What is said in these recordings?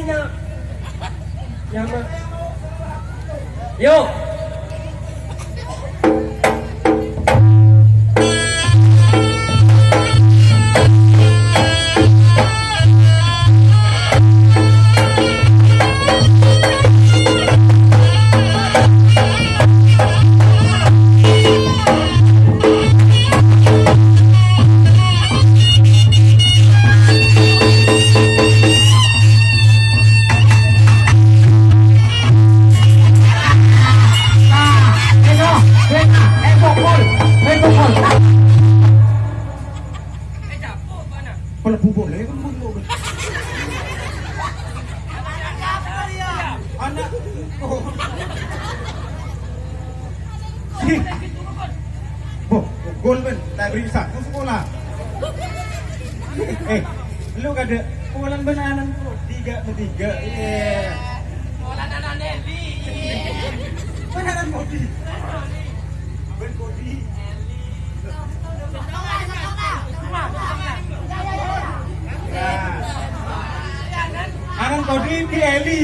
Elinya. Yang yuk. Kalau bubuk lagi kan bubuk. Anak. Oh. Oh, gol ben, tak beri satu sekolah. Lu kada pulang benanan bro, 3-3. Iya. Bola anak Nelly. Benanan Kodi. Ben Kodi. Anan Kodi di Eli.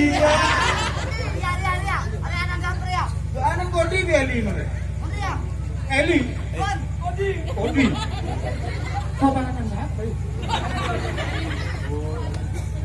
Anan Kodi di Eli mana? Eli. Kodi. Kau panganan apa?